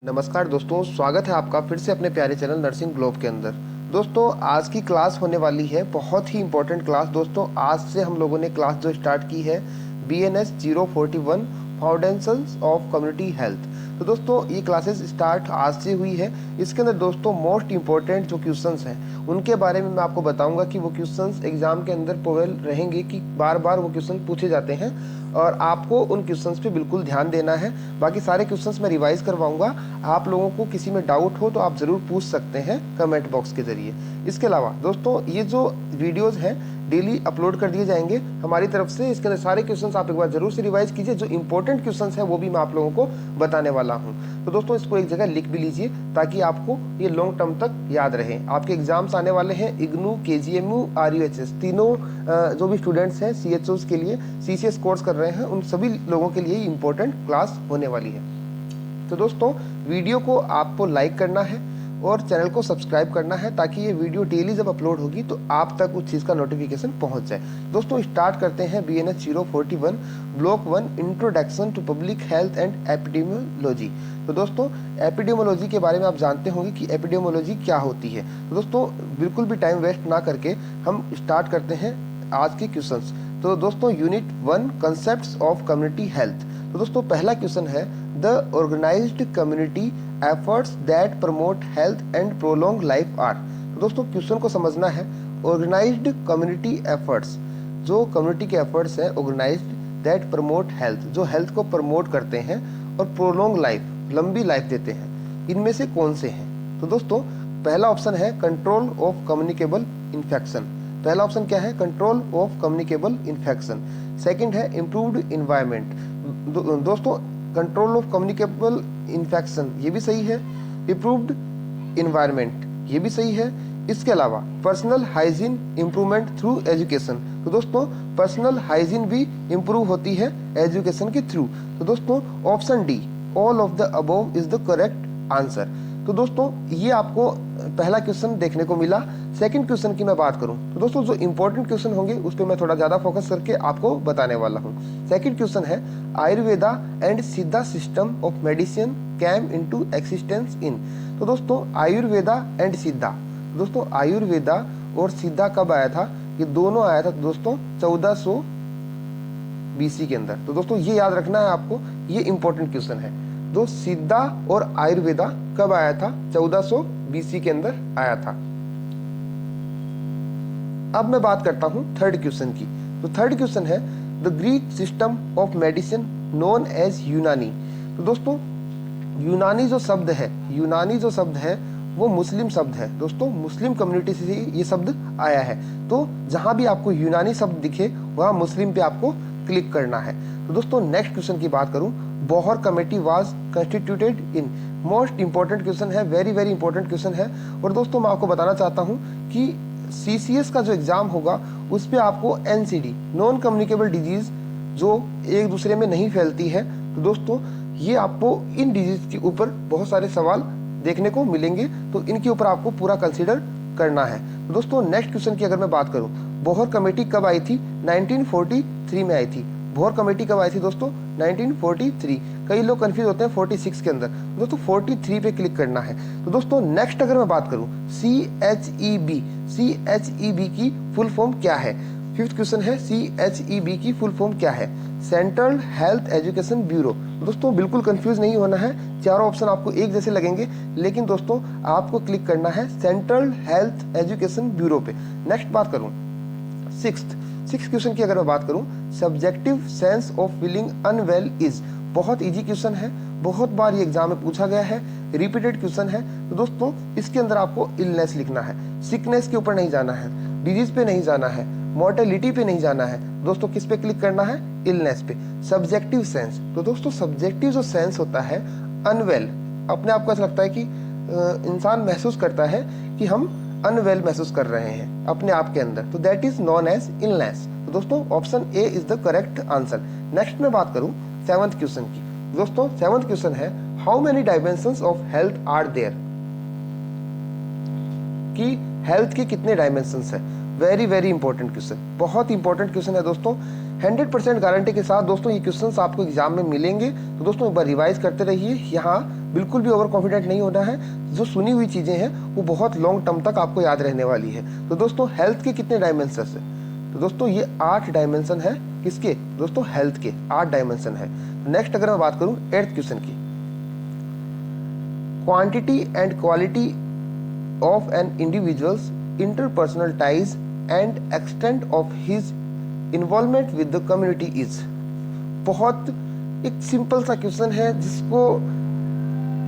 नमस्कार दोस्तों, स्वागत है आपका फिर से अपने प्यारे चैनल नर्सिंग ग्लोब के अंदर। दोस्तों आज की क्लास होने वाली है बहुत ही इंपॉर्टेंट क्लास। दोस्तों आज से हम लोगों ने क्लास जो स्टार्ट की है BNS 041 foundations of community health. तो दोस्तों ये क्लासेस स्टार्ट आज से हुई है। इसके अंदर दोस्तों मोस्ट इंपॉर्टेंट जो क्वेश्चंस हैं उनके बारे में मैं आपको बताऊंगा कि वो क्वेश्चंस एग्जाम के अंदर प्रोवेल रहेंगे कि बार बार वो क्वेश्चन पूछे जाते हैं और आपको उन क्वेश्चंस पे बिल्कुल ध्यान देना है। बाकी सारे क्वेश्चंस मैं रिवाइज करवाऊंगा। आप लोगों को किसी में डाउट हो तो आप ज़रूर पूछ सकते हैं कमेंट बॉक्स के ज़रिए। इसके अलावा दोस्तों ये जो वीडियोज़ हैं डेली अपलोड कर दिए जाएंगे हमारी तरफ से। इसके अंदर सारे क्वेश्चंस आप एक बार जरूर से रिवाइज कीजिए। जो इंपॉर्टेंट क्वेश्चंस हैं वो भी मैं आप लोगों को बताने वाला हूं। तो दोस्तों इसको एक जगह लिख भी लीजिए ताकि आपको ये लॉन्ग टर्म तक याद रहे। आपके एग्जाम्स आने वाले हैं इग्नू, KGMU, RUHS तीनों जो भी स्टूडेंट्स हैं CHOs के लिए CCS कोर्स कर रहे हैं उन सभी लोगों के लिए इंपॉर्टेंट क्लास होने वाली है। तो दोस्तों वीडियो को आपको लाइक करना है और चैनल को सब्सक्राइब करना है ताकि ये वीडियो डेली जब अपलोड होगी तो आप तक उस चीज़ का नोटिफिकेशन पहुंच जाए। दोस्तों स्टार्ट करते हैं BNS 041 block 1 introduction to public health and epidemiology. तो दोस्तों एपिडेमियोलॉजी के बारे में आप जानते होंगे कि एपिडेमियोलॉजी क्या होती है। तो दोस्तों बिल्कुल भी टाइम वेस्ट ना करके हम स्टार्ट करते हैं आज के क्वेश्चंस। तो दोस्तों unit 1 concepts of community health. तो दोस्तों पहला क्वेश्चन है the organized community efforts that promote health and prolong life are. तो दोस्तों क्वेश्चन को समझना है। ऑर्गेनाइज्ड कम्युनिटी एफर्ट्स, जो कम्युनिटी के एफर्ट्स हैं ऑर्गेनाइज्ड दैट प्रमोट हेल्थ, जो हेल्थ को प्रमोट करते हैं और प्रोलॉन्ग लाइफ, लंबी लाइफ देते हैं, इनमें से कौन से हैं। तो दोस्तों पहला ऑप्शन है कंट्रोल ऑफ कम्युनिकेबल इन्फेक्शन। पहला ऑप्शन क्या है? Control of communicable infection. Second है इम्प्रूव्ड इन्वायरमेंट। दोस्तों कंट्रोल ऑफ कम्युनिकेबल इन्फेक्शन ये भी सही है। इम्प्रूव्ड इन्वायरमेंट ये भी सही है। इसके अलावा personal hygiene improvement through education. तो दोस्तों पर्सनल हाइजीन भी इम्प्रूव होती है एजुकेशन के थ्रू। तो दोस्तों option D all of the above is the correct answer. तो दोस्तों ये आपको पहला क्वेश्चन देखने को मिला। सेकंड क्वेश्चन की मैं बात करूं तो दोस्तों जो इंपॉर्टेंट क्वेश्चन होंगे उस पर मैं थोड़ा ज्यादा फोकस करके आपको बताने वाला हूं। सेकंड क्वेश्चन है Ayurveda and Siddha system of medicine came into existence in. तो दोस्तों आयुर्वेदा एंड सिद्धा, दोस्तों आयुर्वेदा और सिद्धा कब आया था? ये दोनों आया था दोस्तों 1400 BC के अंदर। तो दोस्तों ये याद रखना है आपको, ये इंपॉर्टेंट क्वेश्चन है। जो सिद्धा और आयुर्वेदा कब आया था? 1400 BC के अंदर आया था। अब मैं बात करता हूं थर्ड क्वेश्चन की। तो थर्ड क्वेश्चन है the Greek system of medicine known as Unani. तो दोस्तों यूनानी जो शब्द है, यूनानी जो शब्द है वो मुस्लिम शब्द है। दोस्तों मुस्लिम कम्युनिटी से ये शब्द आया है। तो जहां भी आपको यूनानी शब्द दिखे वहां मुस्लिम पे आपको क्लिक करना है। तो दोस्तों नेक्स्ट क्वेश्चन की बात करूं, Bohr committee was constituted in. Most important question है, वेरी वेरी इंपॉर्टेंट क्वेश्चन है। और दोस्तों मैं आपको बताना चाहता हूं कि CCS का जो एग्जाम होगा उस पे आपको NCD नॉन कम्युनिकेबल डिजीज जो एक दूसरे में नहीं फैलती है। तो दोस्तों ये आपको इन डिजीज के ऊपर बहुत सारे सवाल देखने को मिलेंगे, तो इनके ऊपर आपको पूरा कंसीडर करना है। तो दोस्तों नेक्स्ट क्वेश्चन की अगर मैं बात करूं, बोहर कमेटी कब आई थी? 1943 में आई थी। बोहर कमेटी कब आई थी दोस्तों? 1943। कई लोग कंफ्यूज होते हैं 46 के अंदर। दोस्तों 43 पे क्लिक करना है। तो दोस्तों नेक्स्ट अगर मैं बात करूं CHEB, CHEB की फुल फॉर्म क्या है? फिफ्थ क्वेश्चन है CHEB की फुल फॉर्म क्या है? Central health education bureau. दोस्तों बिल्कुल कंफ्यूज नहीं होना है, चारों ऑप्शन आपको एक जैसे लगेंगे, लेकिन दोस्तों आपको क्लिक करना है सेंट्रल हेल्थ एजुकेशन ब्यूरो पे। नेक्स्ट बात करूं सिक्स्थ क्वेश्चन की अगर मैं बात करूं, subjective sense of feeling unwell is. बहुत इजी क्वेश्चन है, बहुत बार ये एग्जाम में पूछा गया है, रिपीटेड क्वेश्चन है। तो दोस्तों इसके अंदर आपको इलनेस लिखना है, सिकनेस के ऊपर नहीं जाना है, डिजीज पे नहीं जाना है, मोर्टेलिटी पे नहीं जाना है। दोस्तों किस पे क्लिक करना है? इलनेस पे। सब्जेक्टिव सेंस, तो दोस्तों सब्जेक्टिव जो सेंस होता है अनवेल, अपने आप को ऐसा लगता है कि इंसान महसूस करता है कि हम अनवेल महसूस कर रहे हैं अपने आप के अंदर, तो that is known as illness. तो दोस्तों option A is the correct answer. Next में बात करूं सेवंथ क्वेश्चन की। दोस्तों सेवंथ क्वेश्चन है how many dimensions of health are there. कि हेल्थ के कितने डायमेंशंस है? वेरी वेरी इंपॉर्टेंट क्वेश्चन, बहुत इंपॉर्टेंट क्वेश्चन है दोस्तों। 100% गारंटी के साथ दोस्तों ये क्वेश्चंस आपको एग्जाम में मिलेंगे। तो दोस्तों एक बार रिवाइज करते रहिए। यहाँ बिल्कुल भी ओवर कॉन्फिडेंट नहीं होना है। जो सुनी हुई चीज़ें हैं वो बहुत लॉन्ग टर्म तक आपको याद रहने वाली है। तो दोस्तों हेल्थ के कितने डायमेंशन है? तो दोस्तों ये 8 डायमेंशन है। किसके दोस्तों? हेल्थ के 8 डायमेंशन है। नेक्स्ट अगर मैं बात करूं 8th क्वेश्चन की, quantity and quality of an individuals interpersonal ties and extent of his involvement with the community is. बहुत एक सिंपल सा क्वेश्चन है, जिसको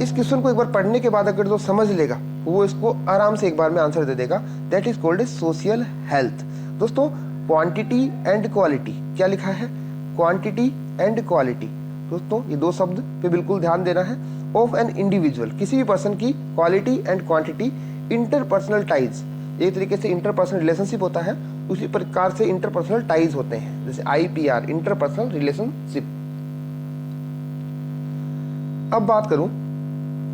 इस क्वेश्चन को एक बार पढ़ने के बाद अगर जो समझ लेगा वो इसको आराम से एक बार में आंसर दे देगा। That is called a social health. दोस्तों क्वांटिटी एंड क्वालिटी क्या लिखा है? Quantity and quality. दोस्तों ये दो शब्द पे बिल्कुल ध्यान देना है। ऑफ एन इंडिविजुअल, किसी भी पर्सन की quality and quantity, interpersonal ties, एक तरीके से इंटरपर्सनल रिलेशनशिप होता है, उसी प्रकार से इंटरपर्सनल टाइज होते हैं, जैसे IPR, इंटरपर्सनल रिलेशनशिप। अब बात करूं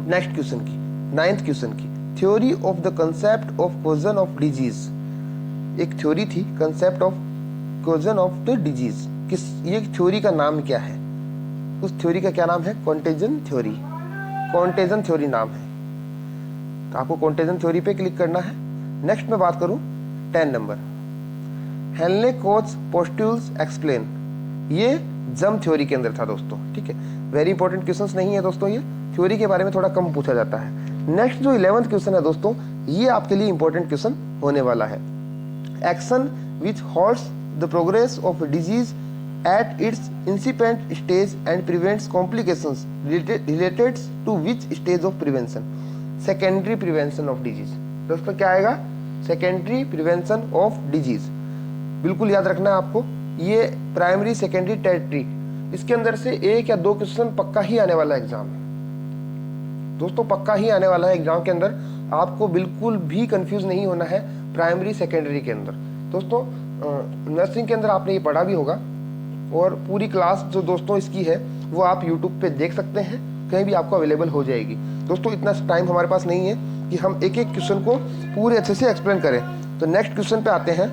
नेक्स्ट क्वेश्चन की, 9th क्वेश्चन की, theory of the concept of causation of disease. एक थ्योरी थी concept of causation of the disease. किस ये थ्योरी का नाम क्या है? उस थ्योरी का क्या नाम है? कॉन्टेजन थ्योरी। कॉन्टेजन थ्योरी नाम है। तो आपको कॉन्टेजन थ्योरी पे क्लिक करना है। नेक्स्ट में बात करूं 10 नंबर, हेनले कोच पोस्ट्यूल्स एक्सप्लेन। ये जम थ्योरी के अंदर था दोस्तों, ठीक है। वेरी इंपॉर्टेंट क्वेश्चंस नहीं है दोस्तों, ये थ्योरी के बारे में थोड़ा कम पूछा जाता है। नेक्स्ट जो 11th क्वेश्चन है दोस्तों, ये आपके लिए इंपॉर्टेंट क्वेश्चन होने वाला है। Action which halts the progress of disease at its incipient stage and prevents complications related to which stage of prevention? Secondary prevention of disease. दोस्तों क्या आएगा? Secondary prevention of disease. बिल्कुल याद रखना है आपको, ये प्राइमरी, सेकेंडरी, टर्टियरी, इसके अंदर से 1 या 2 क्वेश्चन पक्का ही आने वाला है एग्जाम में दोस्तों, पक्का ही आने वाला है एग्जाम के अंदर। आपको बिल्कुल भी कंफ्यूज नहीं होना है प्राइमरी सेकेंडरी के अंदर। दोस्तों नर्सिंग के अंदर आपने ये पढ़ा भी होगा, और पूरी क्लास जो दोस्तों इसकी है वो आप यूट्यूब पे देख सकते हैं, कहीं भी आपको अवेलेबल हो जाएगी। दोस्तों इतना टाइम हमारे पास नहीं है कि हम एक एक क्वेश्चन को पूरे अच्छे से एक्सप्लेन करें। तो नेक्स्ट क्वेश्चन पे आते हैं।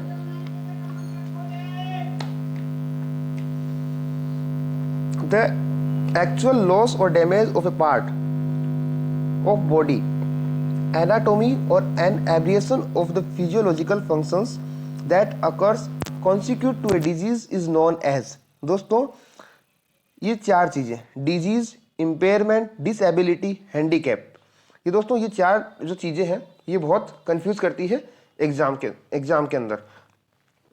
The actual loss or damage of a part of body, anatomy or an aberration of the physiological functions that occurs consequent to a disease is known as। दोस्तों ये 4 चीजें, डिजीज, इम्पेयरमेंट, डिसेबिलिटी, हैंडीकैप, ये दोस्तों ये 4 जो चीजें हैं ये बहुत कंफ्यूज करती है एग्जाम के अंदर।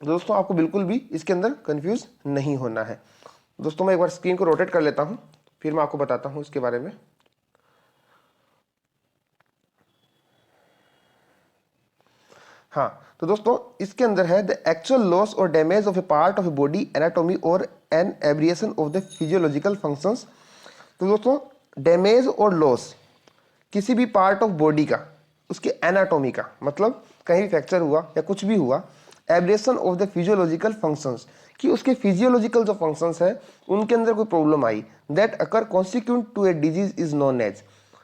दोस्तों आपको बिल्कुल भी इसके अंदर कंफ्यूज नहीं होना है। दोस्तों मैं एक बार स्क्रीन को रोटेट कर लेता हूं, फिर मैं आपको बताता हूं इसके बारे में। हाँ तो दोस्तों इसके अंदर है द एक्चुअल लॉस और damage of a part of a body, anatomy और an aberration of the physiological functions. तो दोस्तों डैमेज और लॉस किसी भी पार्ट ऑफ बॉडी का, उसके एनाटॉमी का, मतलब कहीं भी फ्रैक्चर हुआ या कुछ भी हुआ, aberration of the physiological functions, कि उसके फिजियोलॉजिकल जो फंक्शंस है उनके अंदर कोई प्रॉब्लम आई, that occur consequent to a disease is known as.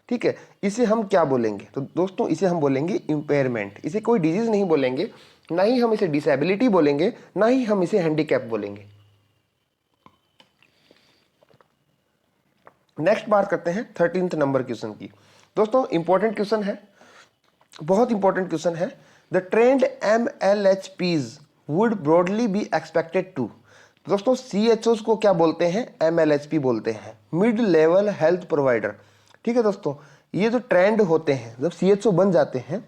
ठीक है, इसे हम क्या बोलेंगे? तो दोस्तों इसे हम बोलेंगे इम्पेयरमेंट। इसे कोई डिजीज नहीं बोलेंगे, ना ही हम इसे डिसेबिलिटी बोलेंगे, ना ही हम इसे हैंडीकैप बोलेंगे। नेक्स्ट बात करते हैं 13th नंबर क्वेश्चन की। दोस्तों इंपॉर्टेंट क्वेश्चन है, बहुत इंपॉर्टेंट क्वेश्चन है। The trained MLHPs would broadly be expected to. दोस्तों CHOs को क्या बोलते हैं? MLHP बोलते हैं, मिड लेवल हेल्थ प्रोवाइडर। ठीक है दोस्तों, ये जो ट्रेंड होते हैं, जब CHO बन जाते हैं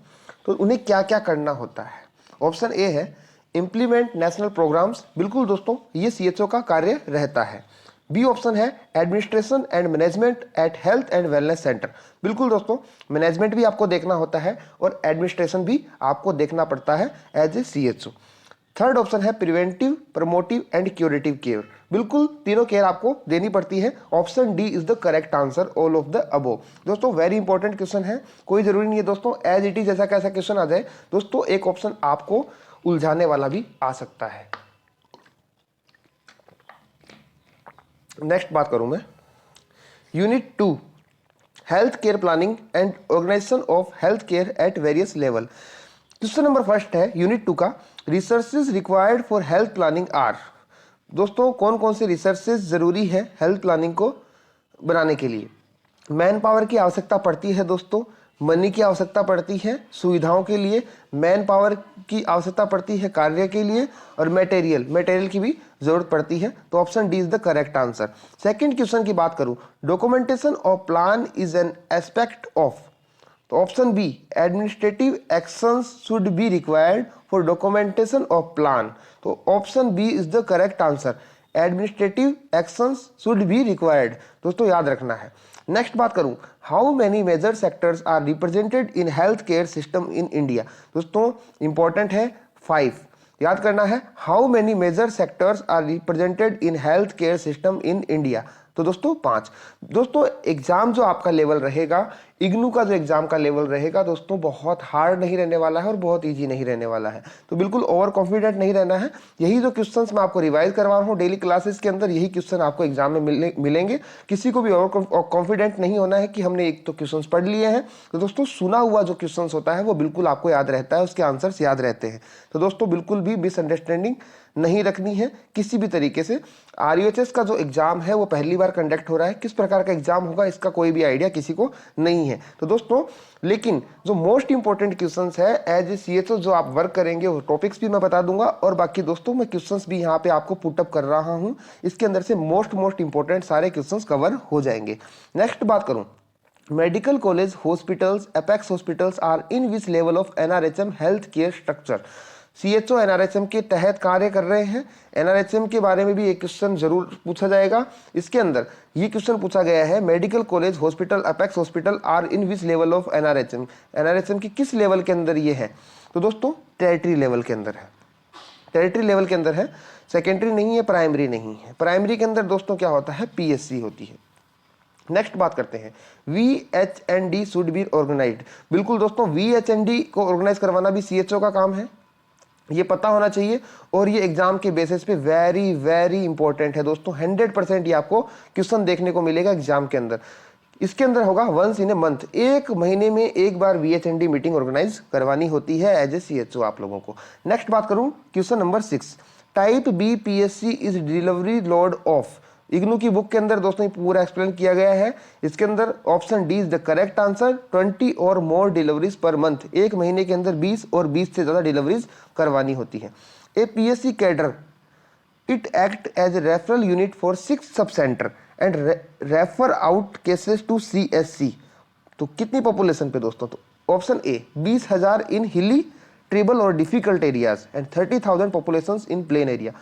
तो उन्हें क्या क्या करना होता है? ऑप्शन ए है इम्प्लीमेंट नेशनल प्रोग्राम्स। बिल्कुल दोस्तों ये CHO का कार्य रहता है। बी ऑप्शन है administration and management eight health and wellness centre. बिल्कुल दोस्तों मैनेजमेंट भी आपको देखना होता है और एडमिनिस्ट्रेशन भी आपको देखना पड़ता है as a CHO। Third option है preventive, promotive and curative care. बिल्कुल तीनों केयर आपको देनी पड़ती है। Option D is the correct answer, all of the above. दोस्तों वेरी इंपॉर्टेंट क्वेश्चन है, कोई जरूरी नहीं है दोस्तों एज इट इज ऐसा कैसा क्वेश्चन आ जाए। दोस्तों एक ऑप्शन आपको उलझाने वाला भी आ सकता है। नेक्स्ट बात करूं मैं unit 2 health care planning and organization of health care at various level. Question number first है यूनिट 2 का, researches required for health planning are. दोस्तों कौन कौन से रिसर्चेज जरूरी है हेल्थ प्लानिंग को बनाने के लिए? मैन पावर की आवश्यकता पड़ती है दोस्तों, मनी की आवश्यकता पड़ती है सुविधाओं के लिए, मैन पावर की आवश्यकता पड़ती है कार्य के लिए, और मटेरियल की भी जरूरत पड़ती है। तो option D is the correct answer. Second question की बात करूं, documentation of plan is an aspect of, तो option B, administrative actions should be required for documentation of plan. तो option B is the correct answer, administrative actions should be required. दोस्तों याद रखना है। Next बात करूं, how many major sectors are represented in health care system in India. दोस्तों important है 5, याद करना है, how many major sectors are represented in health care system in India. तो दोस्तों 5। दोस्तों एग्जाम जो आपका लेवल रहेगा, इग्नू का जो एग्जाम का लेवल रहेगा दोस्तों, बहुत हार्ड नहीं रहने वाला है और बहुत इजी नहीं रहने वाला है। तो बिल्कुल ओवर कॉन्फिडेंट नहीं रहना है। यही जो क्वेश्चंस मैं आपको रिवाइज करवा रहा हूँ डेली क्लासेस के अंदर, यही क्वेश्चन आपको एग्जाम में मिलेंगे। किसी को भी ओवर कॉन्फिडेंट नहीं होना है कि हमने एक तो क्वेश्चन पढ़ लिए हैं। तो दोस्तों सुना हुआ जो क्वेश्चन होता है वो बिल्कुल आपको याद रहता है, उसके आंसर्स याद रहते हैं। तो दोस्तों बिल्कुल भी मिसअंडरस्टैंडिंग नहीं रखनी है किसी भी तरीके से। RUHS का जो एग्जाम है वो पहली बार कंडक्ट हो रहा है, किस प्रकार का एग्जाम होगा इसका कोई भी आइडिया किसी को नहीं है। तो दोस्तों लेकिन जो मोस्ट इंपॉर्टेंट क्वेश्चंस है एज ए CHO जो आप वर्क करेंगे, वो टॉपिक्स भी मैं बता दूंगा, और बाकी दोस्तों मैं क्वेश्चंस भी यहाँ पे आपको पुटअप कर रहा हूँ। इसके अंदर से मोस्ट इंपॉर्टेंट सारे क्वेश्चंस कवर हो जाएंगे। नेक्स्ट बात करूँ, medical college hospitals apex hospitals are in which level of NRHM health care structure. CHO NRHM के तहत कार्य कर रहे हैं। NRHM के बारे में भी एक क्वेश्चन जरूर पूछा जाएगा। इसके अंदर ये क्वेश्चन पूछा गया है, medical college hospital apex hospital are in which level of NRHM। NRHM की किस लेवल के अंदर ये है? तो दोस्तों टेरिटरी लेवल के अंदर है, टेरिटरी लेवल के अंदर है, सेकेंडरी नहीं है, प्राइमरी नहीं है। प्राइमरी के अंदर दोस्तों क्या होता है? PSC होती है। नेक्स्ट बात करते हैं, VHND शुड बी ऑर्गेनाइज्ड। बिल्कुल दोस्तों VHND को ऑर्गेनाइज करवाना भी CHO का काम है, ये पता होना चाहिए। और ये एग्जाम के बेसिस पे वेरी इंपॉर्टेंट है दोस्तों। 100% ये आपको क्वेश्चन देखने को मिलेगा एग्जाम के अंदर। इसके अंदर होगा वंस इन ए मंथ, एक महीने में एक बार VHND मीटिंग ऑर्गेनाइज करवानी होती है एज ए CHO आप लोगों को। नेक्स्ट बात करूं, question number 6, type B PSC is delivery load of. IGNOU की बुक के अंदर दोस्तों पूरा एक्सप्लेन किया गया है। इसके अंदर option D is the correct answer, 20 और मोर डिलीवरीज पर मंथ। एक महीने के अंदर 20 और 20 से ज्यादा डिलीवरीज करवानी होती है। A PSC cadre it act as a referral unit for 6 sub centre and refer out cases to CSC। तो कितनी पॉपुलेशन पे दोस्तों? तो ऑप्शन ए 20,000 इन हिली ट्रिबल और difficult areas and 30,000 population in plain area.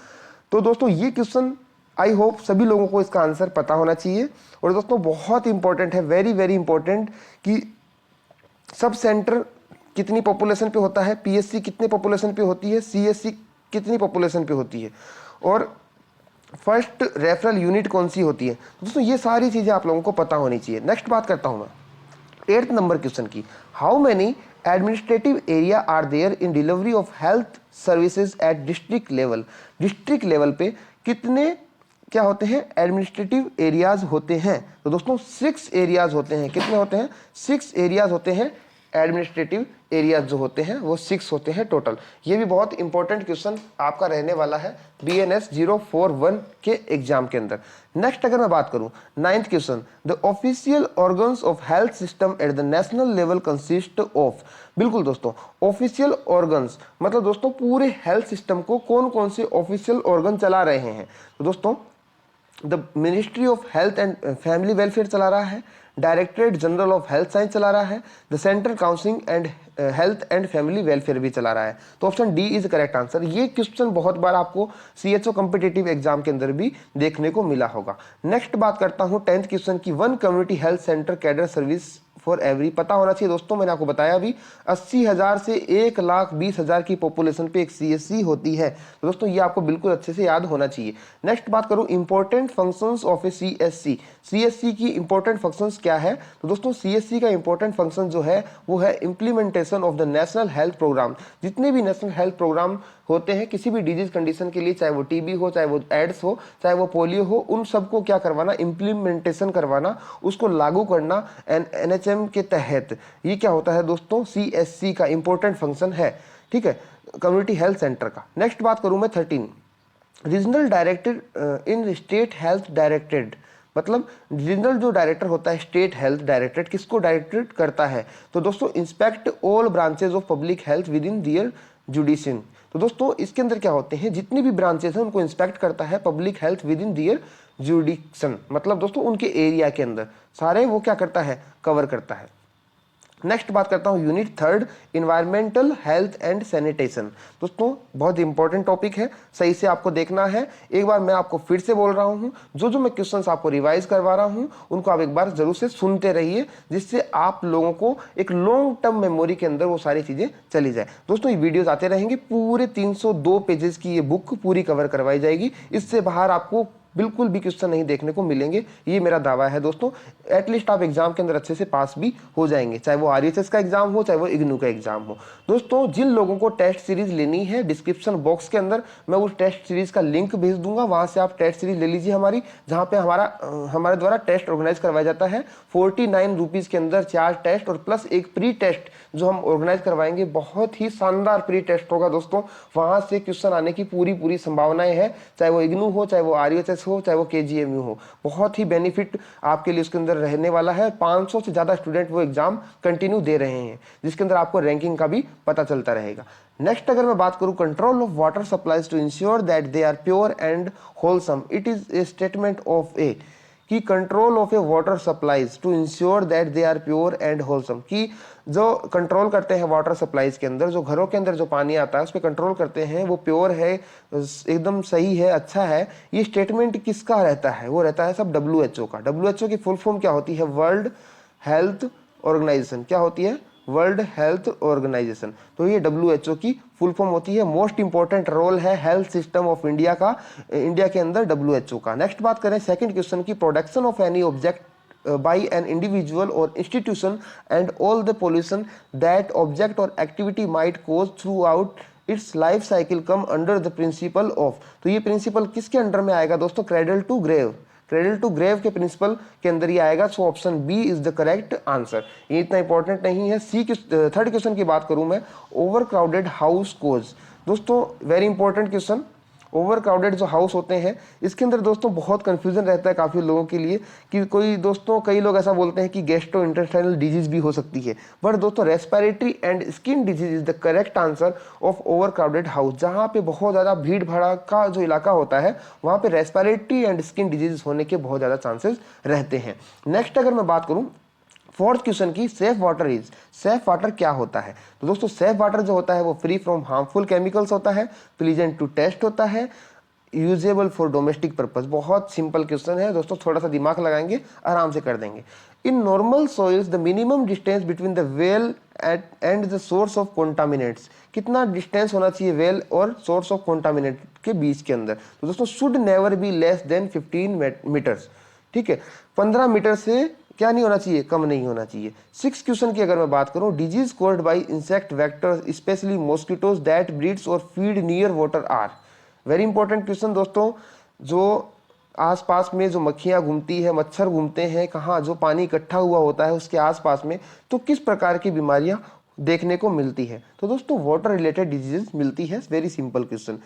तो दोस्तों ये क्वेश्चन आई होप सभी लोगों को इसका आंसर पता होना चाहिए। और दोस्तों बहुत इंपॉर्टेंट है, वेरी इंपॉर्टेंट, कि सब सेंटर कितनी पॉपुलेशन पे होता है, PSC कितने पॉपुलेशन पे होती है, CSC कितनी पॉपुलेशन पे होती है, और फर्स्ट रेफरल यूनिट कौन सी होती है। दोस्तों ये सारी चीजें आप लोगों को पता होनी चाहिए। नेक्स्ट बात करता हूं मैं 8th नंबर क्वेश्चन की, how many administrative area are there in delivery of health services at district level. District level पे कितने क्या होते हैं? एडमिनिस्ट्रेटिव एरियाज होते हैं। तो दोस्तों 6 एरियाज होते हैं। कितने होते हैं? 6 एरियाज होते हैं। एडमिनिस्ट्रेटिव एरियाज जो होते हैं वो 6 होते हैं टोटल। ये भी बहुत इंपॉर्टेंट क्वेश्चन आपका रहने वाला है BNS 041 के एग्जाम के अंदर। नेक्स्ट अगर मैं बात करूं 9th question, the official organs of health system at the national level consist of. बिल्कुल दोस्तों ऑफिशियल ऑर्गन्स मतलब दोस्तों पूरे हेल्थ सिस्टम को कौन कौन से ऑफिशियल ऑर्गन चला रहे हैं? तो दोस्तों the ministry of health and family welfare चला रहा है, directorate general of health science चला रहा है, the central counselling and health and family welfare भी चला रहा है। तो option D is correct answer. ये क्वेश्चन बहुत बार आपको CHO कॉम्पिटिटिव एग्जाम के अंदर भी देखने को मिला होगा। नेक्स्ट बात करता हूं 10th क्वेश्चन की, 1 community health centre cadre service for every. पता होना चाहिए दोस्तों, मैंने आपको बताया भी 80,000 से 1,20,000 की पॉपुलेशन पे एक CSC होती है। तो दोस्तों ये आपको बिल्कुल अच्छे से याद होना चाहिए। नेक्स्ट बात करूं important functions of A CSC। CSC की इंपॉर्टेंट फंक्शंस क्या है? तो दोस्तों CSC का इंपॉर्टेंट फंक्शन जो है वो है implementation of the national health programme. जितने भी नेशनल हेल्थ प्रोग्राम होते हैं किसी भी डिजीज कंडीशन के लिए, चाहे वो TB हो, चाहे वो एड्स हो, चाहे वो पोलियो हो, उन सबको क्या करवाना? इंप्लीमेंटेशन करवाना, उसको लागू करना NHM के तहत। ये क्या होता है दोस्तों? CSC का इंपॉर्टेंट फंक्शन है, ठीक है, कम्युनिटी हेल्थ सेंटर का। नेक्स्ट बात करूं मैं 13, regional director in state health directorate. मतलब रीजनल जो डायरेक्टर होता है, स्टेट हेल्थ डायरेक्टरेट, किसको डायरेक्टेड करता है? तो दोस्तों inspect all branches of public health within their jurisdiction. तो दोस्तों इसके अंदर क्या होते हैं, जितनी भी ब्रांचेस हैं उनको इंस्पेक्ट करता है public health within their jurisdiction, मतलब दोस्तों उनके एरिया के अंदर सारे वो क्या करता है, कवर करता है। नेक्स्ट बात करता हूँ unit third, environmental health and sanitation. दोस्तों बहुत इंपॉर्टेंट टॉपिक है, सही से आपको देखना है। एक बार मैं आपको फिर से बोल रहा हूँ, जो मैं क्वेश्चंस आपको रिवाइज करवा रहा हूँ उनको आप एक बार जरूर से सुनते रहिए, जिससे आप लोगों को एक लॉन्ग टर्म मेमोरी के अंदर वो सारी चीजें चली जाए। दोस्तों ये वीडियोस आते रहेंगे, पूरे 302 पेजेस की ये बुक पूरी कवर करवाई जाएगी, इससे बाहर आपको बिल्कुल भी क्वेश्चन नहीं देखने को मिलेंगे, ये मेरा दावा है दोस्तों। एटलीस्ट आप एग्जाम के अंदर अच्छे से पास भी हो जाएंगे, चाहे वो आरएचएस का एग्जाम हो, चाहे वो इग्नू का एग्जाम हो। दोस्तों जिन लोगों को टेस्ट सीरीज लेनी है, डिस्क्रिप्शन बॉक्स के अंदर मैं उस टेस्ट सीरीज का लिंक भेज दूंगा, वहां से आप टेस्ट सीरीज ले लीजिए हमारी, जहां पे हमारे द्वारा टेस्ट ऑर्गेनाइज करवाया जाता है। 49 रुपीज के अंदर 4 टेस्ट और प्लस एक प्री टेस्ट जो हम ऑर्गेनाइज करवाएंगे, बहुत ही शानदार प्री टेस्ट होगा दोस्तों। वहां से क्वेश्चन आने की पूरी संभावनाएं हैं, चाहे वो इग्नू हो, चाहे वो आरएचएस हो, चाहे वो केजीएमयू हो। बहुत ही बेनिफिट आपके लिए उसके अंदर रहने वाला है। 500 से ज्यादा स्टूडेंट वो एग्जाम कंटिन्यू दे रहे हैं, जिसके अंदर आपको रैंकिंग का भी पता चलता रहेगा। नेक्स्ट अगर मैं बात करूं, control of water supplies to ensure that they are pure and wholesome, it is a statement of a, कि control of a water supplies to ensure that they are pure and wholesome, कि जो control करते हैं water supplies के अंदर, जो घरों के अंदर जो पानी आता है उस पर कंट्रोल करते हैं, वो प्योर है, एकदम सही है, अच्छा है। ये स्टेटमेंट किसका रहता है? वो रहता है सब WHO का। WHO की फुल फॉर्म क्या होती है? World health organization. क्या होती है? World health organization. तो ये WHO की फुल फॉर्म होती है। मोस्ट इंपॉर्टेंट रोल है हेल्थ सिस्टम ऑफ इंडिया का, इंडिया के अंदर WHO का। नेक्स्ट बात करें सेकंड क्वेश्चन की, production of any object by an individual or institution and all the pollution that object or activity might cause throughout its life cycle come under the principle of। तो ये principal किसके under में आएगा दोस्तों? Cradle to grave. Cradle to grave के principle के अंदर ही आएगा। So option B is the correct answer. ये इतना इंपॉर्टेंट नहीं है। थर्ड क्वेश्चन की बात करूं मैं, ओवर क्राउडेड हाउस कोज। दोस्तों very important question. Over crowded जो हाउस होते हैं, इसके अंदर दोस्तों बहुत कंफ्यूजन रहता है काफ़ी लोगों के लिए, कि कई लोग ऐसा बोलते हैं कि गैस्ट्रो इंटेस्टाइनल डिजीज भी हो सकती है, बट दोस्तों respiratory and skin disease is the correct answer of over crowded house. जहाँ पे बहुत ज़्यादा भीड़ भाड़ का जो इलाका होता है, वहाँ पे रेस्पिरेटरी एंड स्किन डिजीज होने के बहुत ज़्यादा चांसेस रहते हैं। नेक्स्ट अगर मैं बात करूँ फोर्थ क्वेश्चन की, safe water is, safe water क्या होता है? तो दोस्तों सेफ वाटर जो होता है वो फ्री फ्रॉम हार्मफुल केमिकल्स होता है, प्लीजेंट टू टेस्ट होता है, यूजेबल फॉर डोमेस्टिक पर्पस। बहुत सिंपल क्वेश्चन है दोस्तों, थोड़ा सा दिमाग लगाएंगे आराम से कर देंगे। In normal soils the minimum distance between the well and the source of contaminants, कितना डिस्टेंस होना चाहिए वेल और सोर्स ऑफ कॉन्टामिनेट के बीच के अंदर? तो दोस्तों should never be less than 15 metres. ठीक है, 15 मीटर से क्या नहीं होना चाहिए? कम नहीं होना चाहिए। सिक्स क्वेश्चन की अगर मैं बात करूं, disease caused by insect vectors specially mosquitoes that breeds और feed near water are. Very important question दोस्तों। जो आसपास में जो मक्खियां घूमती है, मच्छर घूमते हैं, कहाँ जो पानी इकट्ठा हुआ होता है उसके आसपास में, तो किस प्रकार की बीमारियां देखने को मिलती है? तो दोस्तों वाटर रिलेटेड डिजीज मिलती है। Very simple question.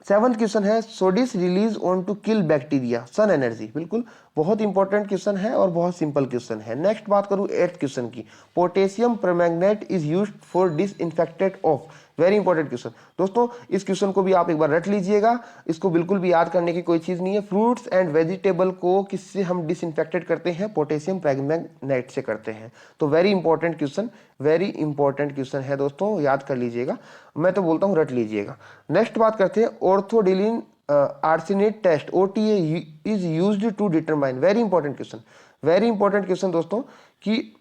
Seventh question है, SODIS relies on to kill bacteria, sun energy. बिल्कुल बहुत इंपॉर्टेंट क्वेश्चन है और बहुत सिंपल क्वेश्चन है। नेक्स्ट बात करूं एट्थ क्वेश्चन की, potassium permanganate is used for disinfected of. Very important question दोस्तों, इस क्वेश्चन को भी आप एक बार रट लीजिएगा, इसको बिल्कुल भी याद करने की कोई चीज नहीं है। फ्रूट्स एंड वेजिटेबल को किससे हम डिसइंफेक्टेड करते हैं? पोटेशियम परमैंगनेट से करते हैं। तो very important question, very important question है दोस्तों, याद कर लीजिएगा। मैं तो बोलता हूँ रट लीजिएगा। नेक्स्ट बात करते हैं, orthotolidine arsenite test OTA is used to determine. Very important question, very important question दोस्तों, कि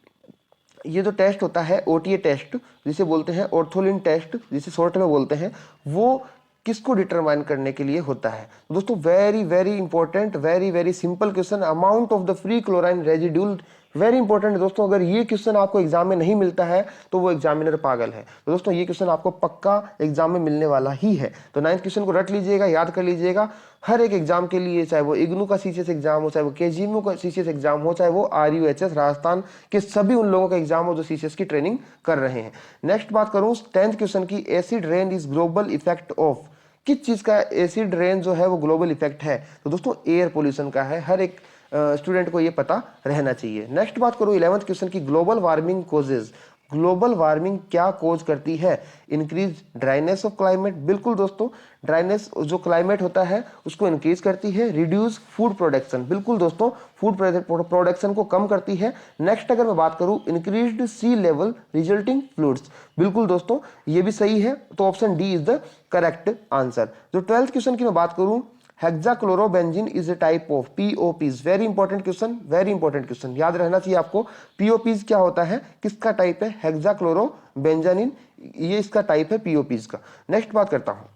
ये जो टेस्ट होता है OTA टेस्ट, जिसे बोलते हैं ऑर्थोलिन टेस्ट, जिसे शॉर्ट में बोलते हैं, वो किसको डिटरमाइन करने के लिए होता है? दोस्तों very very important, very very simple question, amount of the free chlorine residual. Very important है दोस्तों, अगर ये क्वेश्चन आपको एग्जाम में नहीं मिलता है तो वो एग्जामिनर पागल है। तो दोस्तों ये क्वेश्चन आपको पक्का एग्जाम में मिलने वाला ही है। तो 9th क्वेश्चन को रट लीजिएगा, याद कर लीजिएगा। हर एक एग्जाम के लिए, चाहे वो इग्नू का CCS एग्जाम हो, चाहे वो KGMU का CCS एग्जाम हो, चाहे वो RUHS राजस्थान के सभी उन लोगों का एग्जाम हो जो CCS की ट्रेनिंग कर रहे हैं। नेक्स्ट बात करूं 10th क्वेश्चन की, acid rain is global effect of. किस चीज़ का एसिड रेन जो है वो ग्लोबल इफेक्ट है, तो दोस्तों एयर पोल्यूशन का है। हर एक स्टूडेंट को ये पता रहना चाहिए। नेक्स्ट बात करूँ 11th क्वेश्चन की, global warming causes. Global warming क्या कोज करती है? इंक्रीज ड्राइनेस ऑफ क्लाइमेट, बिल्कुल दोस्तों, ड्राइनेस जो क्लाइमेट होता है उसको इंक्रीज करती है। रिड्यूस फूड प्रोडक्शन, बिल्कुल दोस्तों, फूड प्रोडक्शन को कम करती है। नेक्स्ट अगर मैं बात करूं, increased sea level resulting floods, बिल्कुल दोस्तों ये भी सही है, तो option D is the correct answer. जो 12th क्वेश्चन की मैं बात करूं, hexachlorobenzene is a type of POPs, very important question, very important question, याद रहना चाहिए आपको। पीओपीज क्या होता है, किसका टाइप है? हेक्साक्लोरोबेंजानिन, ये इसका टाइप है पीओपीज का। नेक्स्ट बात करता हूं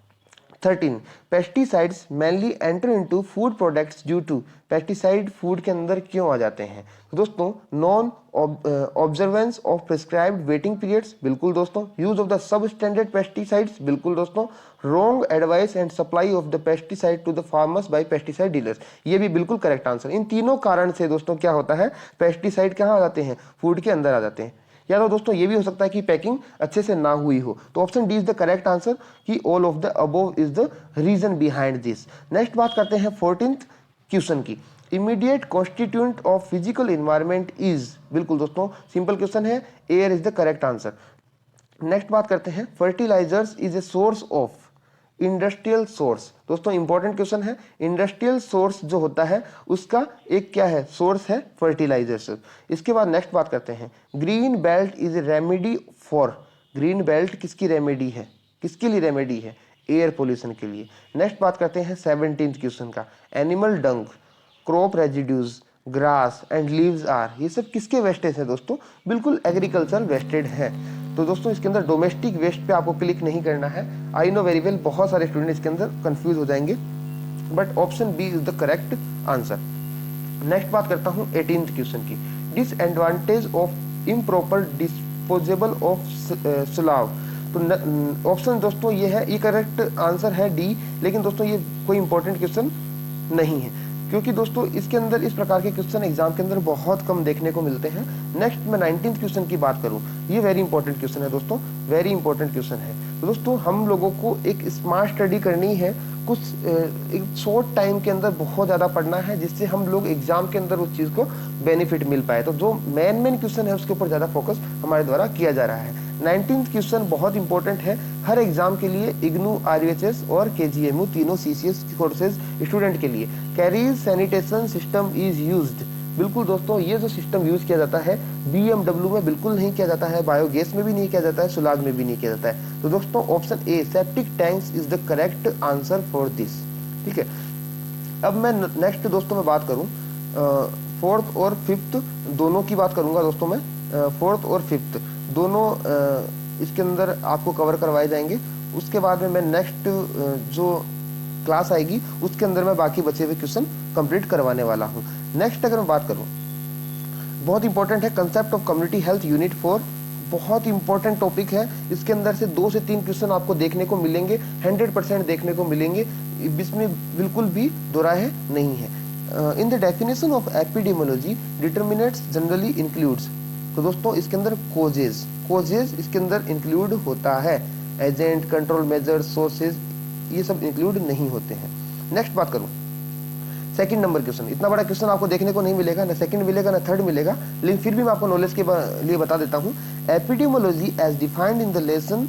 13, pesticides mainly enter into food products due to, pesticide food के अंदर क्यों आ जाते हैं? तो दोस्तों non observance of prescribed waiting periods, बिल्कुल दोस्तों। Use of the substandard pesticides, बिल्कुल दोस्तों। Wrong advice and supply of the pesticide to the farmers by pesticide dealers, ये भी बिल्कुल करेक्ट आंसर। इन तीनों कारण से दोस्तों क्या होता है, पेस्टिसाइड कहाँ आ जाते हैं? फूड के अंदर आ जाते हैं। या तो दोस्तों ये भी हो सकता है कि पैकिंग अच्छे से ना हुई हो, तो option D is the correct answer कि all of the above is the reason behind this. Next बात करते हैं 14th क्वेश्चन की, immediate constituent of physical environment is, बिल्कुल दोस्तों सिंपल क्वेश्चन है, air is the correct answer. Next बात करते हैं fertilisers is a source of, industrial source, दोस्तों इंपॉर्टेंट क्वेश्चन है। इंडस्ट्रियल सोर्स जो होता है उसका एक क्या है? सोर्स है फर्टिलाइजर्स। इसके बाद नेक्स्ट बात करते हैं, green belt is a remedy for, green belt किसकी रेमेडी है? किसके लिए रेमेडी है? एयर पोल्यूशन के लिए। नेक्स्ट बात करते हैं 17th क्वेश्चन का, animal dung, crop residues, grass and leaves are, ये सब किसके वेस्टेज है दोस्तों? बिल्कुल एग्रीकल्चर वेस्टेड है। तो दोस्तों इसके अंदर डोमेस्टिक वेस्ट पे आपको क्लिक नहीं करना है। आई नो वेरी वेल, बहुत सारे स्टूडेंट इसके अंदर कंफ्यूज हो जाएंगे, but option B is the correct answer. Next बात करता हूँ 18th क्वेश्चन की, disadvantage of improper disposable of slab. तो ऑप्शन दोस्तों ये है, ये करेक्ट आंसर है डी, लेकिन दोस्तों ये कोई इंपॉर्टेंट क्वेश्चन नहीं है, क्योंकि दोस्तों इसके अंदर इस प्रकार के क्वेश्चन एग्जाम के अंदर बहुत कम देखने को मिलते हैं। नेक्स्ट मैं 19th क्वेश्चन की बात करूं, ये वेरी इंपॉर्टेंट क्वेश्चन है दोस्तों, वेरी इंपॉर्टेंट क्वेश्चन है। तो दोस्तों हम लोगों को एक स्मार्ट स्टडी करनी है, कुछ एक शॉर्ट टाइम के अंदर बहुत ज़्यादा पढ़ना है, जिससे हम लोग एग्जाम के अंदर उस चीज़ को बेनिफिट मिल पाए। तो जो मेन क्वेश्चन है उसके ऊपर ज़्यादा फोकस हमारे द्वारा किया जा रहा है। 19th क्वेश्चन बहुत इंपॉर्टेंट है हर एग्जाम के लिए, इग्नू, आरयूएचएस और केजीएमयू तीनों सीसीएस कोर्सेज स्टूडेंट के लिए। Carriage sanitation system is used, बिल्कुल दोस्तों ये जो सिस्टम यूज किया जाता है बीएमडब्ल्यू में बिल्कुल नहीं किया जाता है, बायोगैस में भी नहीं किया जाता है, सुलाग में भी नहीं किया जाता है। तो दोस्तों option A septic tanks is the correct answer for this. ठीक है, अब मैं नेक्स्ट दोस्तों में बात करूं 4th और 5th दोनों की बात करूंगा दोस्तों मैं। 4th और 5th दोनों इसके अंदर आपको कवर करवाए जाएंगे। उसके बाद में मैं नेक्स्ट जो क्लास आएगी उसके अंदर मैं बाकी बचे हुए क्वेश्चन कंप्लीट करवाने वाला हूं। नेक्स्ट अगर मैं बात करूं, बहुत इंपॉर्टेंट है concept of community health unit 4, बहुत इंपॉर्टेंट टॉपिक है। इसके अंदर से 2 से 3 क्वेश्चन आपको देखने को मिलेंगे, 100% देखने को मिलेंगे, इसमें बिल्कुल भी दोराहे नहीं है। In the definition of epidemiology determinants generally includes, तो दोस्तों इसके अंदर कोजेज इसके अंदर इंक्लूड होता है, एजेंट, कंट्रोल मेजर्स, सोर्सेज ये सब इंक्लूड नहीं होते हैं। नेक्स्ट बात करूं 2nd नंबर क्वेश्चन, इतना बड़ा क्वेश्चन आपको देखने को नहीं मिलेगा, ना 2nd मिलेगा ना 3rd मिलेगा, लेकिन फिर भी मैं आपको नॉलेज के लिए बता देता हूं। Epidemiology as defined in the lesson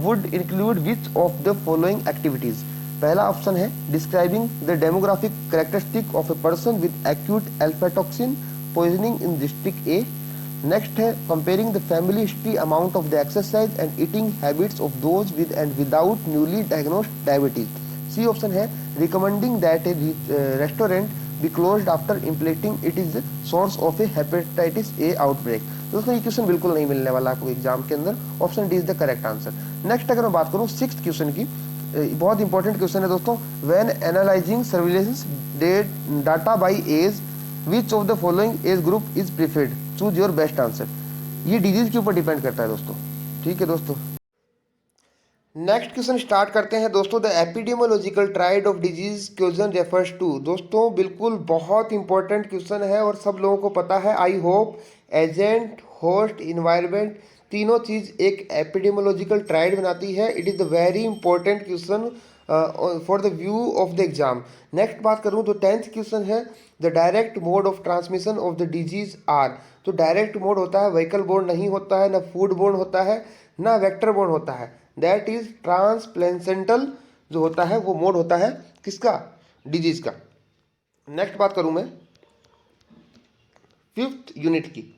would include which of the following activities. पहला ऑप्शन है describing the demographic characteristic of a person with acute aflatoxin poisoning in district A. Next है comparing the family history, amount of the exercise and eating habits of those with and without newly diagnosed diabetes. C option है recommending that a restaurant be closed after implicating it is source of A hepatitis A outbreak. दोस्तों ये question बिल्कुल नहीं मिलने वाला आपको exam के अंदर, option D is the correct answer. Next अगर मैं बात करूँ 6th क्वेश्चन की, बहुत इंपॉर्टेंट क्वेश्चन है दोस्तों। When analyzing surveillance data by age which of the following age group is preferred, choose your best answer. ये डिजीज के ऊपर डिपेंड करता है दोस्तों। ठीक है दोस्तों, नेक्स्ट क्वेश्चन स्टार्ट करते हैं दोस्तों। The epidemiological triad of disease question refers to, दोस्तों बिल्कुल बहुत इंपॉर्टेंट क्वेश्चन है और सब लोगों को पता है। I hope agent, host, environment तीनों चीज एक एपिडेमियोलॉजिकल ट्राइड बनाती है। It is the very important question for the view of the exam. Next बात करूँ तो 10th क्वेश्चन है the direct mode of transmission of the disease are. तो डायरेक्ट मोड होता है, व्हीकल बोर्न नहीं होता है, ना फूड बोर्न होता है, ना वेक्टर बोर्न होता है, दैट इज ट्रांसप्लेसेंटल जो होता है वो मोड होता है किसका, डिजीज का। नेक्स्ट बात करूं मैं 5th यूनिट की।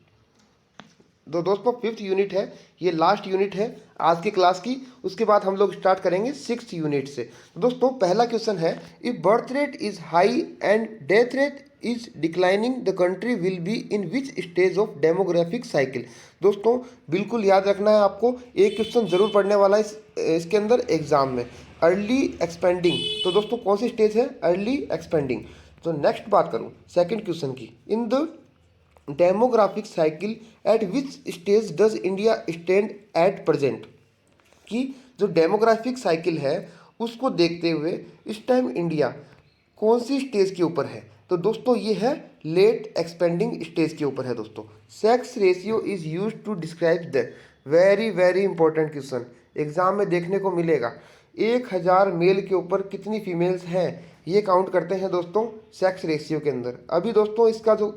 तो दोस्तों 5th यूनिट है, ये लास्ट यूनिट है आज की क्लास की। उसके बाद हम लोग स्टार्ट करेंगे 6th यूनिट से। तो दोस्तों पहला क्वेश्चन है, if birth rate is high and death rate is declining the country will be in which stage of demographic cycle. दोस्तों बिल्कुल याद रखना है आपको, एक क्वेश्चन जरूर पढ़ने वाला है इसके अंदर एग्जाम में, अर्ली एक्सपेंडिंग। तो दोस्तों कौन सी स्टेज है, अर्ली एक्सपेंडिंग। तो नेक्स्ट बात करूं सेकंड क्वेश्चन की, in the demographic cycle eight which stage does India stand at present. कि जो डेमोग्राफिक साइकिल है उसको देखते हुए इस टाइम इंडिया कौन सी स्टेज के ऊपर है। तो दोस्तों ये है लेट एक्सपेंडिंग स्टेज के ऊपर है। दोस्तों sex ratio is use to describe the, very very important question exam में देखने को मिलेगा। 1000 मेल के ऊपर कितनी फीमेल्स हैं ये काउंट करते हैं दोस्तों सेक्स रेशियो के अंदर। अभी दोस्तों इसका जो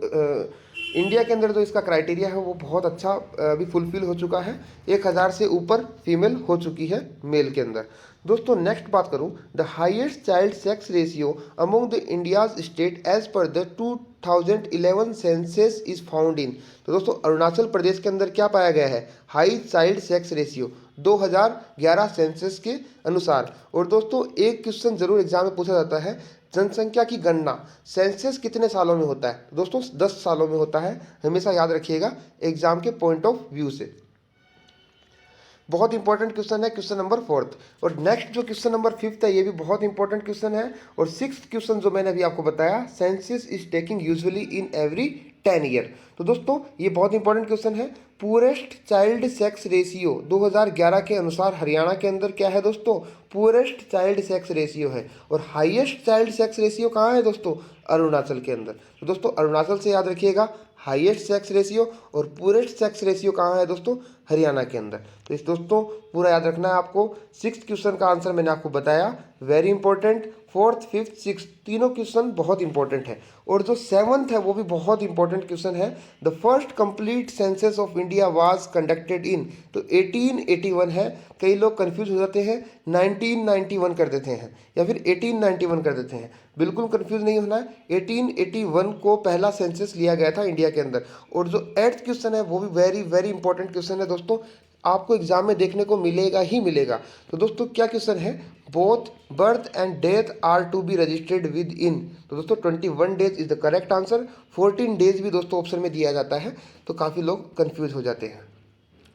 इंडिया के अंदर जो इसका क्राइटेरिया है वो बहुत अच्छा अभी फुलफिल हो चुका है, 1000 से ऊपर फीमेल हो चुकी है मेल के अंदर। दोस्तों नेक्स्ट बात करूं, the highest child sex ratio among the India's state as per the 2011 census is found in. तो दोस्तों अरुणाचल प्रदेश के अंदर क्या पाया गया है, high child sex ratio 2011 census के अनुसार। और दोस्तों एक क्वेश्चन जरूर एग्जाम में पूछा जाता है, जनसंख्या की गणना सेंसस कितने सालों में होता है। दोस्तों 10 सालों में होता है, हमेशा याद रखिएगा एग्जाम के पॉइंट ऑफ व्यू से। बहुत इंपॉर्टेंट क्वेश्चन है क्वेश्चन नंबर 4th। और नेक्स्ट जो क्वेश्चन नंबर 5th है ये भी बहुत इंपॉर्टेंट क्वेश्चन है। और 6th क्वेश्चन जो मैंने अभी आपको बताया, census is taking usually in every 10 year. तो दोस्तों ये बहुत इंपॉर्टेंट क्वेश्चन है। पुअरेस्ट चाइल्ड सेक्स रेशियो 2011 के अनुसार हरियाणा के अंदर क्या है दोस्तों, पुअरेस्ट चाइल्ड सेक्स रेशियो है। और हाईएस्ट चाइल्ड सेक्स रेशियो कहाँ है दोस्तों, अरुणाचल के अंदर। तो दोस्तों अरुणाचल से याद रखिएगा हाईएस्ट सेक्स रेशियो, और पुअरेस्ट सेक्स रेशियो कहाँ है दोस्तों, हरियाणा के अंदर। तो इस दोस्तों पूरा याद रखना है आपको। 6th क्वेश्चन का आंसर मैंने आपको बताया, very important. 4th 5th 6th तीनों क्वेश्चन बहुत इंपॉर्टेंट है। और जो 7th है वो भी बहुत इंपॉर्टेंट क्वेश्चन है, the first complete census of India was conducted in. तो 1881 है, कई लोग कंफ्यूज हो जाते हैं 1991 कर देते हैं या फिर 1891 कर देते हैं, बिल्कुल कंफ्यूज नहीं होना है। 1881 को पहला सेंसस लिया गया था इंडिया के अंदर। और जो 8th क्वेश्चन है वो भी वेरी वेरी इंपॉर्टेंट क्वेश्चन है दोस्तों, आपको एग्जाम में देखने को मिलेगा ही मिलेगा। तो दोस्तों क्या क्वेश्चन है, both birth and death are to be registered within. तो दोस्तों 21 days is the correct answer. 14 days भी दोस्तों ऑप्शन में दिया जाता है, तो काफ़ी लोग कंफ्यूज हो जाते हैं।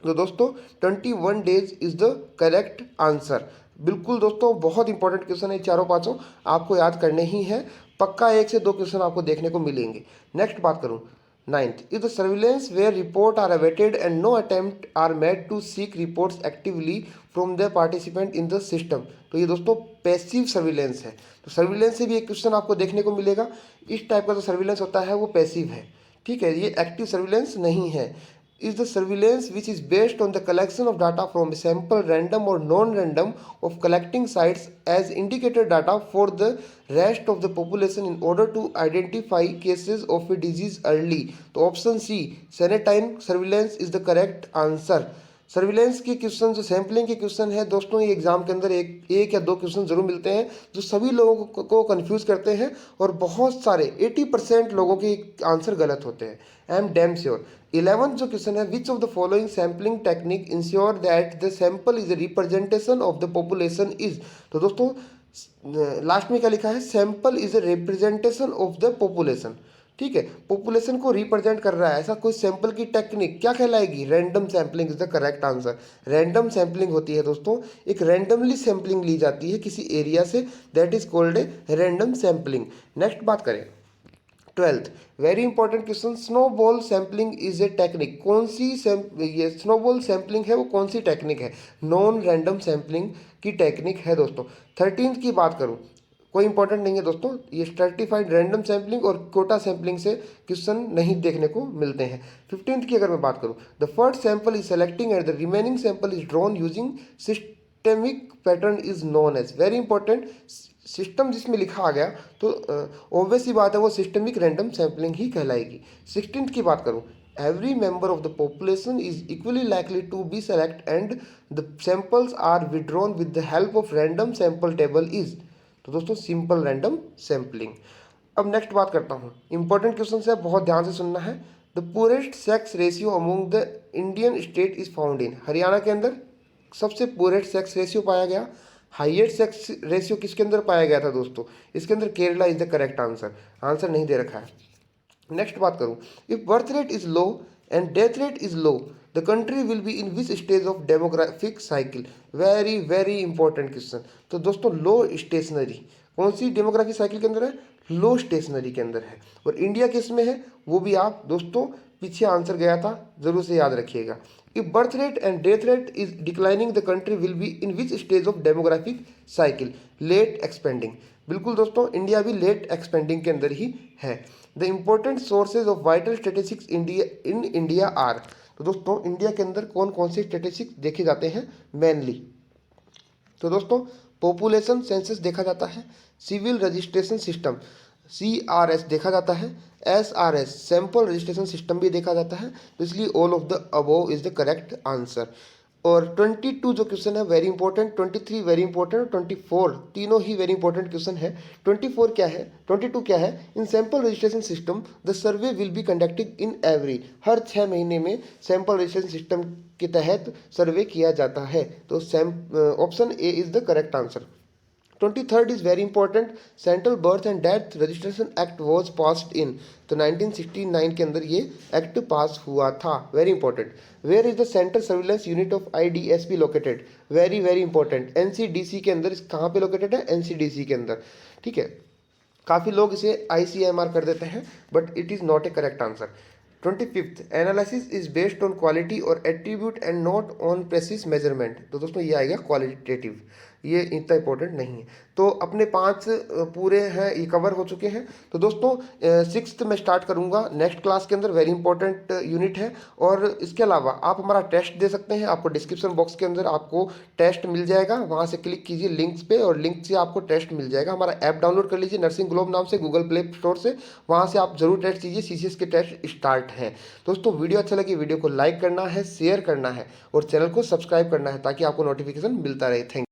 तो दोस्तों 21 days is the correct answer. बिल्कुल दोस्तों बहुत इंपॉर्टेंट क्वेश्चन है, चारों पांचों आपको याद करने ही है, पक्का 1 से 2 क्वेश्चन आपको देखने को मिलेंगे। नेक्स्ट बात करूं 9th, is the surveillance where report are awaited and no attempt are made to seek reports actively from the participant in the system. तो ये दोस्तों पैसिव सर्विलेंस है। तो सर्विलेंस से भी एक क्वेश्चन आपको देखने को मिलेगा। इस टाइप का जो सर्विलेंस होता है वो पैसिव है, ठीक है, ये एक्टिव सर्विलेंस नहीं है। is the surveillance which is based on the collection of data from a sample, random or non-random, of collecting sites as indicated data for the rest of the population in order to identify cases of a disease early। तो option C sentinel surveillance is the correct answer. Surveillance के question जो sampling के question है दोस्तों, ये exam के अंदर एक या 2 क्वेश्चन जरूर मिलते हैं जो सभी लोगों को कंफ्यूज करते हैं, और बहुत सारे 80% लोगों के आंसर गलत होते हैं। I am damn sure. 11th जो क्वेश्चन है, विच of the following sampling technique ensure that the sample is a representation of the population is. तो दोस्तों लास्ट में क्या लिखा है, sample is a representation of the population, ठीक है, पॉपुलेशन को रिप्रेजेंट कर रहा है, ऐसा कोई सैंपल की टेक्निक क्या कहलाएगी, random sampling is the correct answer. Random sampling होती है दोस्तों, एक रैंडमली सैम्पलिंग ली जाती है किसी एरिया से, that is called a random sampling. Next बात करें 12th, very important question, snowball sampling is a technique. कौन सी ये स्नोबॉल सैम्पलिंग है वो कौन सी टेक्निक है, नॉन रैंडम सैम्पलिंग की टेक्निक है दोस्तों। 13th की बात करूं, कोई इंपॉर्टेंट नहीं है दोस्तों, ये स्ट्रेटिफाइड रैंडम सैम्पलिंग और कोटा सैम्पलिंग से क्वेश्चन नहीं देखने को मिलते हैं। 15th की अगर मैं बात करूं, the first sample is selecting and the remaining sample is drawn using systemic pattern is known as, very important, system जिसमें लिखा आ गया तो ऑब्वियस सी बात है वो सिस्टमिक रैंडम सैम्पलिंग ही कहलाएगी। 16th की बात करूँ, every member of the population is equally likely to be select and the samples are withdrawn with the help of random sample table is, तो दोस्तों सिंपल रैंडम सैम्पलिंग। अब next बात करता हूँ, इंपॉर्टेंट क्वेश्चन है, बहुत ध्यान से सुनना है। The poorest sex ratio among the Indian state is found इन, हरियाणा के अंदर सबसे पुअरेस्ट सेक्स रेशियो पाया गया। हाईएस्ट सेक्स रेशियो किसके अंदर पाया गया था दोस्तों, इसके अंदर Kerala is the correct answer, answer नहीं दे रखा है। नेक्स्ट बात करूं, if birth rate is low and death rate is low the country will be in which stage of demographic cycle, very very important question. तो दोस्तों लो स्टेशनरी कौन सी demographic cycle के अंदर है, लो स्टेशनरी के अंदर है, और इंडिया किस में है वो भी आप दोस्तों पीछे आंसर गया था, जरूर से याद रखिएगा। If birth rate and death rate is declining the country will be in which stage of demographic cycle, late expanding, बिल्कुल दोस्तों इंडिया भी लेट एक्सपेंडिंग के अंदर ही है। The important sources of vital statistics in India are, तो दोस्तों India के अंदर कौन कौन से स्टेटिस्टिक्स देखे जाते हैं मेनली, तो दोस्तों पॉपुलेशन सेंसस देखा जाता है, सिविल रजिस्ट्रेशन सिस्टम CRS देखा जाता है, SRS सैंपल रजिस्ट्रेशन सिस्टम भी देखा जाता है, तो इसलिए all of the above is the correct answer. और 22 जो क्वेश्चन है वेरी इंपॉर्टेंट, 23 वेरी इंपॉर्टेंट और 24 तीनों ही वेरी इंपॉर्टेंट क्वेश्चन है। 24 क्या है, 22 क्या है, in sample registration system the survey will be conducted in every, हर 6 महीने में सैंपल रजिस्ट्रेशन सिस्टम के तहत सर्वे किया जाता है, तो option A is the correct answer. 23rd is very important, central birth and death registration act was passed in, तो 1969 के अंदर ये एक्ट पास हुआ था, very important. Where is the central surveillance unit of IDSP located, very very important, NCDC के अंदर, कहाँ पे लोकेटेड है, NCDC के अंदर, ठीक है। काफ़ी लोग इसे ICMR कर देते हैं but it is not a correct answer. 25th analysis is based on quality और attribute and not on precise measurement, तो दोस्तों ये आएगा क्वालिटेटिव, ये इतना इंपॉर्टेंट नहीं है। तो अपने 5 पूरे हैं, ये कवर हो चुके हैं। तो दोस्तों 6th में स्टार्ट करूंगा नेक्स्ट क्लास के अंदर, वेरी इंपॉर्टेंट यूनिट है। और इसके अलावा आप हमारा टेस्ट दे सकते हैं, आपको डिस्क्रिप्शन बॉक्स के अंदर आपको टेस्ट मिल जाएगा, वहाँ से क्लिक कीजिए लिंक्स पे और लिंक से आपको टेस्ट मिल जाएगा। हमारा ऐप डाउनलोड कर लीजिए नर्सिंग ग्लोब नाम से गूगल प्ले स्टोर से, वहाँ से आप जरूर टेस्ट कीजिए, CCS के टेस्ट स्टार्ट हैं। दोस्तों वीडियो अच्छा लगे वीडियो को लाइक करना है, शेयर करना है और चैनल को सब्सक्राइब करना है ताकि आपको नोटिफिकेशन मिलता रहे। थैंक